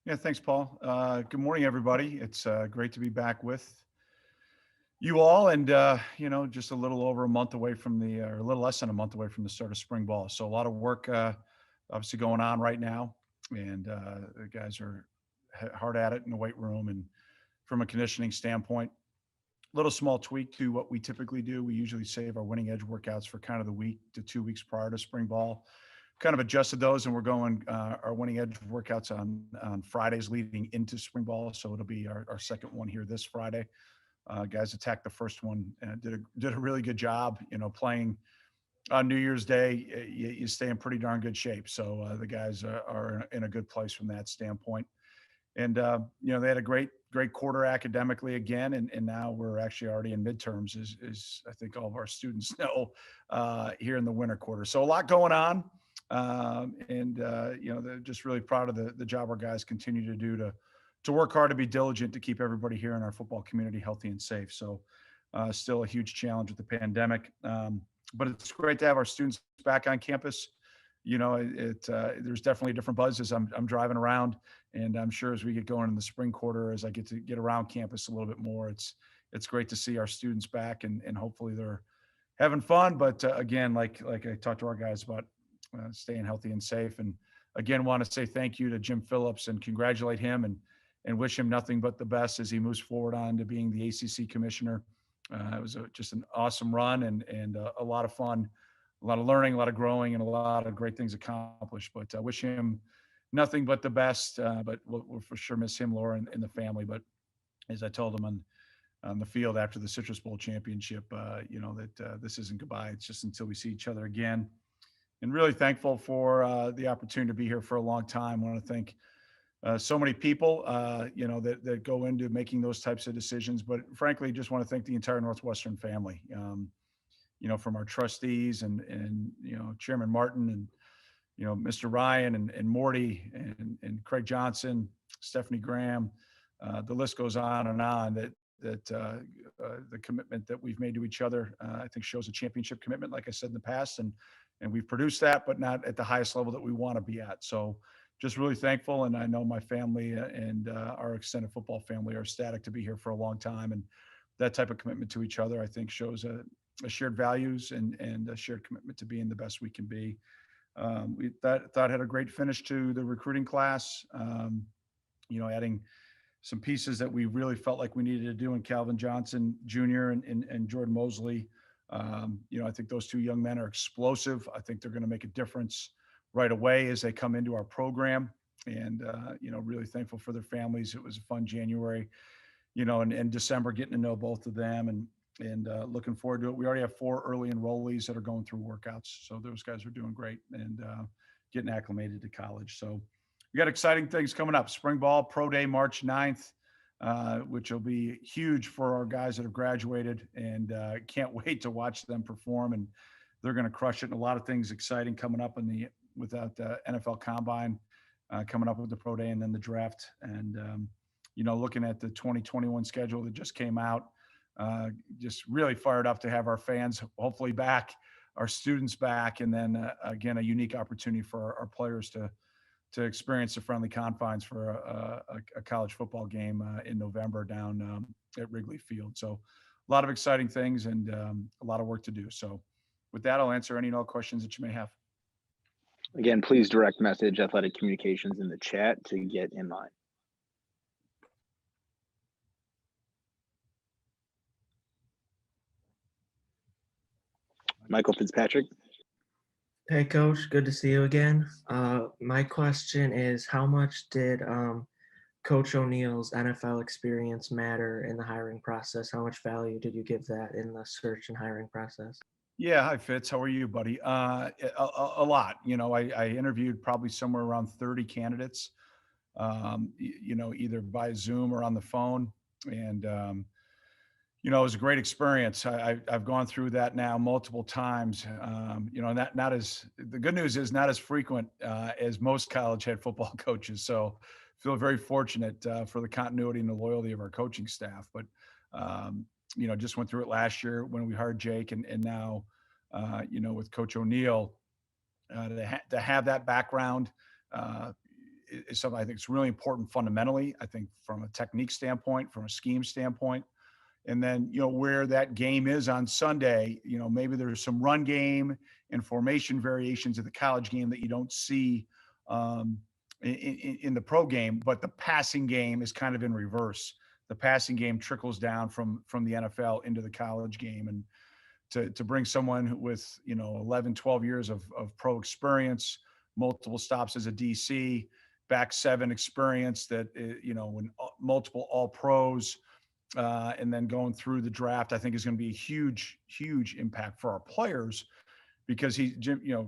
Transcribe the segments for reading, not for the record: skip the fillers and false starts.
Yeah, thanks, Paul. Good morning, everybody. It's great to be back with you all, and just a little over a month away from or a little less than a month away from the start of spring ball. So a lot of work, obviously, going on right now, and the guys are hard at it in the weight room. And from a conditioning standpoint, little small tweak to what we typically do. We usually save our winning edge workouts for kind of the week to 2 weeks prior to spring ball. Kind of adjusted those, and we're going our winning edge workouts on Fridays leading into spring ball. So it'll be our second one here this Friday. Guys attacked the first one and did a really good job. Playing on New Year's Day, you stay in pretty darn good shape. So the guys are in a good place from that standpoint. And they had a great quarter academically again, and now we're actually already in midterms, is I think all of our students know, here in the winter quarter. So a lot going on, and they're just really proud of the job our guys continue to do to work hard, to be diligent, to keep everybody here in our football community healthy and safe. So still a huge challenge with the pandemic, but it's great to have our students back on campus. There's definitely a different buzz as I'm driving around, and I'm sure as we get going in the spring quarter, as I get to get around campus a little bit more, it's great to see our students back, and hopefully they're having fun. But again, like I talked to our guys about, staying healthy and safe. And again, want to say thank you to Jim Phillips and congratulate him, and wish him nothing but the best as he moves forward on to being the ACC commissioner. It was just an awesome run, and a lot of fun, a lot of learning, a lot of growing, and a lot of great things accomplished. But I wish him nothing but the best. But we'll for sure miss him, Laura, and the family. But as I told him on the field after the Citrus Bowl championship, that this isn't goodbye. It's just until we see each other again. And really thankful for the opportunity to be here for a long time. I want to thank so many people, that go into making those types of decisions. But frankly, just want to thank the entire Northwestern family. From our trustees and Chairman Martin, and Mr. Ryan, and Morty, and Craig Johnson, Stephanie Graham. The list goes on. The commitment that we've made to each other, I think, shows a championship commitment, like I said in the past, and we've produced that, but not at the highest level that we want to be at. So just really thankful. And I know my family, and our extended football family are ecstatic to be here for a long time. And that type of commitment to each other, I think, shows a shared values, and a shared commitment to being the best we can be. We thought had a great finish to the recruiting class, adding some pieces that we really felt like we needed to do in Calvin Johnson Jr. and Jordan Mosley. I think those two young men are explosive. I think they're going to make a difference right away as they come into our program. And really thankful for their families. It was a fun January, and December, getting to know both of them, and looking forward to it. We already have 4 early enrollees that are going through workouts, so those guys are doing great, and getting acclimated to college. So we got exciting things coming up. Spring ball, pro day, March 9th, which will be huge for our guys that have graduated, and can't wait to watch them perform. And they're going to crush it. And a lot of things exciting coming up without the NFL Combine coming up with the pro day, and then the draft. And looking at the 2021 schedule that just came out, just really fired up to have our fans hopefully back, our students back, and then again, a unique opportunity for our players to experience the friendly confines for a college football game in November down at Wrigley Field. So a lot of exciting things, and a lot of work to do. So with that, I'll answer any and all questions that you may have. Again, please direct message Athletic Communications in the chat to get in line. Michael Fitzpatrick. Hey, Coach. Good to see you again. My question is, how much did Coach O'Neill's NFL experience matter in the hiring process? How much value did you give that in the search and hiring process? Yeah. Hi, Fitz. How are you, buddy? A lot. I interviewed probably somewhere around 30 candidates, either by Zoom or on the phone. And, it was a great experience. I've gone through that now multiple times. Not as the good news is not as frequent as most college head football coaches. So feel very fortunate for the continuity and the loyalty of our coaching staff. But just went through it last year when we hired Jake, and now with Coach O'Neill, to have that background is something I think is really important fundamentally. I think from a technique standpoint, from a scheme standpoint, and then, where that game is on Sunday, maybe there's some run game and formation variations of the college game that you don't see in the pro game, but the passing game is kind of in reverse. The passing game trickles down from the NFL into the college game. And to bring someone with, 11, 12 years of pro experience, multiple stops as a DC, back seven experience that, when multiple all pros, and then going through the draft, I think is going to be a huge, huge impact for our players because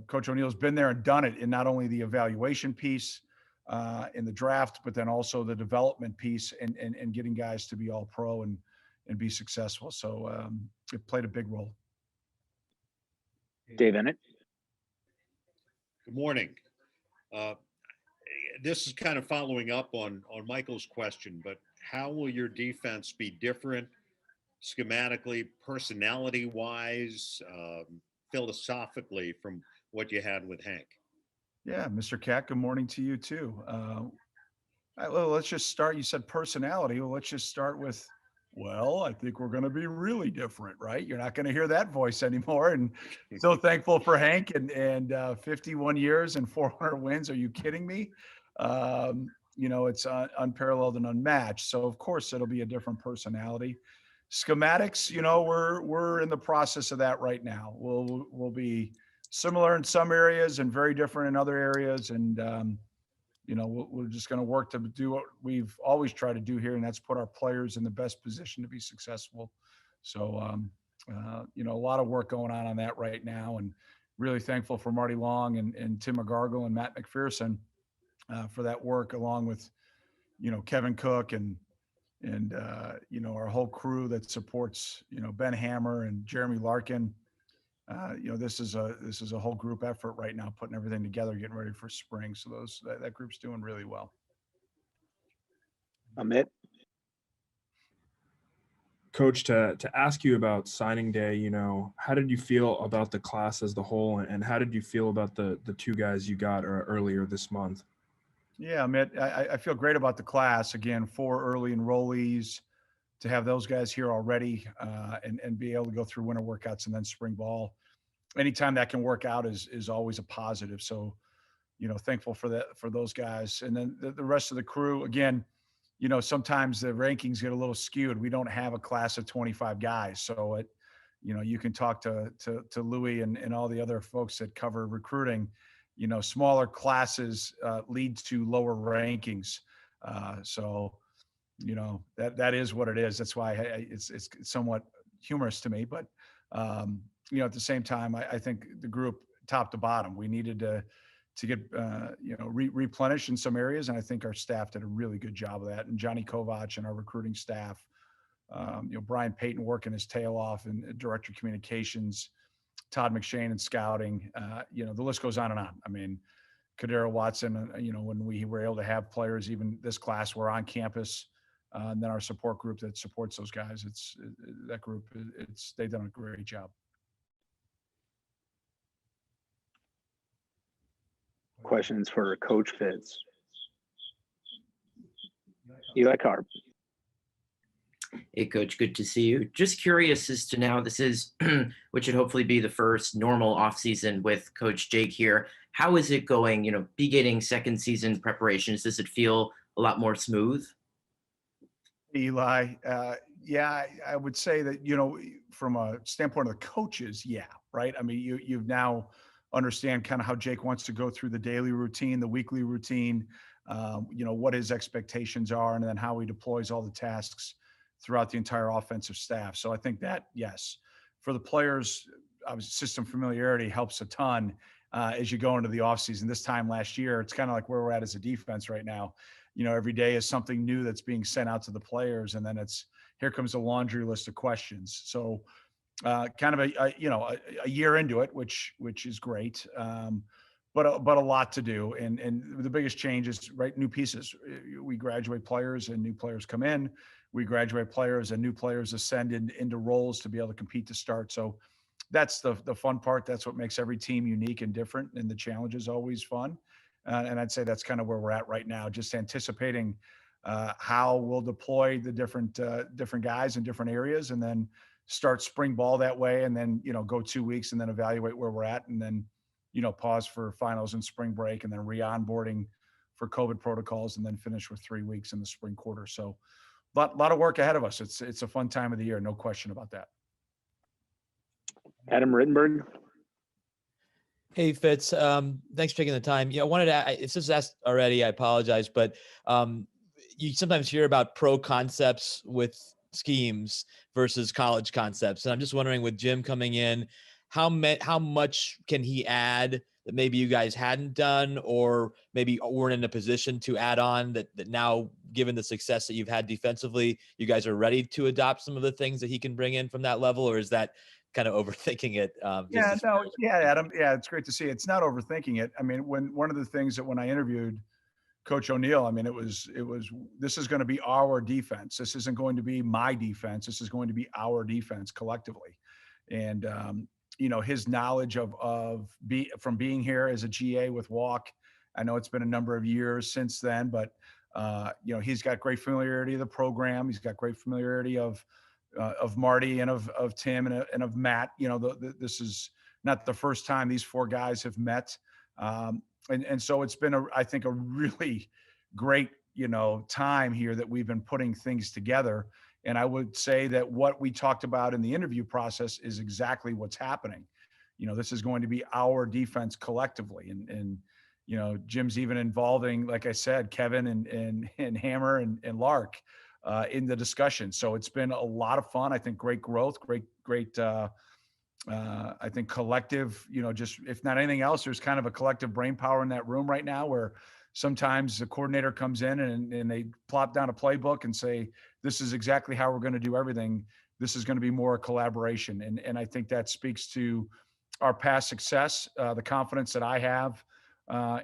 Coach O'Neill's been there and done it in not only the evaluation piece in the draft, but then also the development piece and getting guys to be all pro and be successful. So it played a big role. Dave Ennett. Good morning. This is kind of following up on Michael's question, but how will your defense be different schematically, personality-wise, philosophically from what you had with Hank? Yeah, Mr. Cat, good morning to you too. Well, let's just start. You said personality. Well, let's just start with, I think we're going to be really different, right? You're not going to hear that voice anymore. And so thankful for Hank and 51 years and 400 wins. Are you kidding me? It's unparalleled and unmatched. So of course it'll be a different personality. Schematics, we're in the process of that right now. We'll be similar in some areas and very different in other areas. And, we're just going to work to do what we've always tried to do here, and that's put our players in the best position to be successful. So, a lot of work going on that right now, and really thankful for Marty Long and Tim McGargle and Matt McPherson for that work, along with, Kevin Cook and our whole crew that supports, Ben Hammer and Jeremy Larkin. This is a whole group effort right now, putting everything together, getting ready for spring. So that group's doing really well. Amit. Coach, to ask you about signing day, how did you feel about the class as the whole, and how did you feel about the two guys you got earlier this month? Yeah, Amit, I feel great about the class. Again, 4 early enrollees, to have those guys here already and be able to go through winter workouts and then spring ball. Anytime that can work out is always a positive. So, thankful for that, for those guys. And then the rest of the crew, again, sometimes the rankings get a little skewed. We don't have a class of 25 guys. So you can talk to Louis and all the other folks that cover recruiting, smaller classes lead to lower rankings. So, that is what it is. That's why it's somewhat humorous to me, but at the same time, I think the group top to bottom, we needed to get, replenished in some areas. And I think our staff did a really good job of that. And Johnny Kovac and our recruiting staff, Brian Payton working his tail off in director of communications, Todd McShane in scouting, the list goes on and on. I mean, Kadera Watson, when we were able to have players, even this class, were on campus, and then our support group that supports those guys, they've done a great job. Questions for Coach Fitz. Eli Carp. Hey, Coach, good to see you. Just curious as to now, this is, which should hopefully be the first normal offseason with Coach Jake here. How is it going, beginning second season preparations? Does it feel a lot more smooth? Eli, yeah, I would say that, from a standpoint of the coaches, yeah, right? I mean, you've now understand kind of how Jake wants to go through the daily routine, the weekly routine, what his expectations are, and then how he deploys all the tasks throughout the entire offensive staff. So I think that, yes, for the players, obviously system familiarity helps a ton as you go into the offseason. This time last year, it's kind of like where we're at as a defense right now. Every day is something new that's being sent out to the players, and then here comes a laundry list of questions. So kind of a year into it, which is great, but a lot to do. And the biggest change is, right, new pieces. We graduate players and new players come in. We graduate players and new players ascend into roles to be able to compete to start. So that's the fun part. That's what makes every team unique and different. And the challenge is always fun. And I'd say that's kind of where we're at right now, just anticipating how we'll deploy the different guys in different areas, and then start spring ball that way, and then, go 2 weeks and then evaluate where we're at, and then, pause for finals and spring break, and then re-onboarding for COVID protocols, and then finish with 3 weeks in the spring quarter. So lot of work ahead of us. It's a fun time of the year. No question about that. Adam Rittenberg. Hey, Fitz. Thanks for taking the time. I wanted to, it's just asked already, I apologize, but you sometimes hear about pro concepts with schemes versus college concepts. And I'm just wondering, with Jim coming in, how much can he add that maybe you guys hadn't done, or maybe weren't in a position to add on, that now, given the success that you've had defensively, you guys are ready to adopt some of the things that he can bring in from that level? Or is that kind of overthinking it? Adam. Yeah, it's great to see. It's not overthinking it. I mean, one of the things that when I interviewed Coach O'Neill, I mean, it was, this is going to be our defense. This isn't going to be my defense. This is going to be our defense collectively. And, his knowledge from being here as a GA with Walk, I know it's been a number of years since then, but, he's got great familiarity of the program. He's got great familiarity of Marty and of Tim and of Matt. This is not the first time these four guys have met. And so it's been I think a really great, time here that we've been putting things together. And I would say that what we talked about in the interview process is exactly what's happening. This is going to be our defense collectively. And Jim's even involving, like I said, Kevin and Hammer and Lark in the discussion. So it's been a lot of fun. I think great growth, great, I think collective, just if not anything else, there's kind of a collective brain power in that room right now, where sometimes the coordinator comes in and they plop down a playbook and say, this is exactly how we're going to do everything. This is going to be more a collaboration. And I think that speaks to our past success, the confidence that I have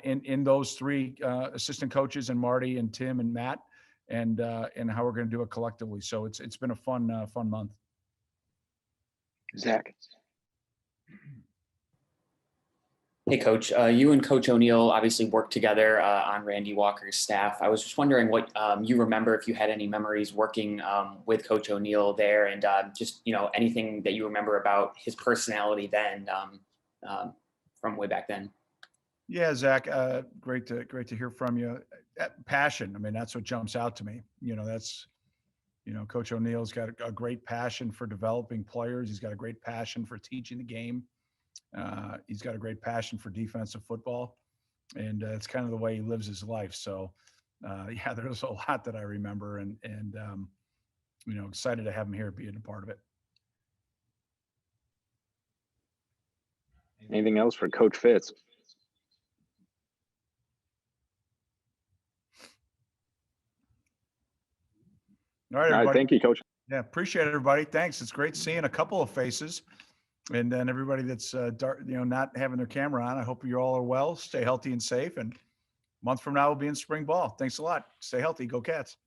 in those three assistant coaches, and Marty and Tim and Matt, and how we're going to do it collectively. So it's been a fun month. Zach. Hey, Coach. You and Coach O'Neill obviously worked together on Randy Walker's staff. I was just wondering what you remember, if you had any memories working with Coach O'Neill there, and just anything that you remember about his personality then, from way back then. Yeah, Zach, great to hear from you. Passion. I mean, that's what jumps out to me. Coach O'Neill's got a great passion for developing players. He's got a great passion for teaching the game. He's got a great passion for defensive football, and it's kind of the way he lives his life. So, yeah, there's a lot that I remember, and excited to have him here being a part of it. Anything else for Coach Fitz? All right, everybody. Thank you, Coach. Yeah, appreciate it, everybody. Thanks. It's great seeing a couple of faces. And then everybody that's not having their camera on, I hope you all are well, stay healthy and safe. And a month from now, we'll be in spring ball. Thanks a lot. Stay healthy. Go Cats.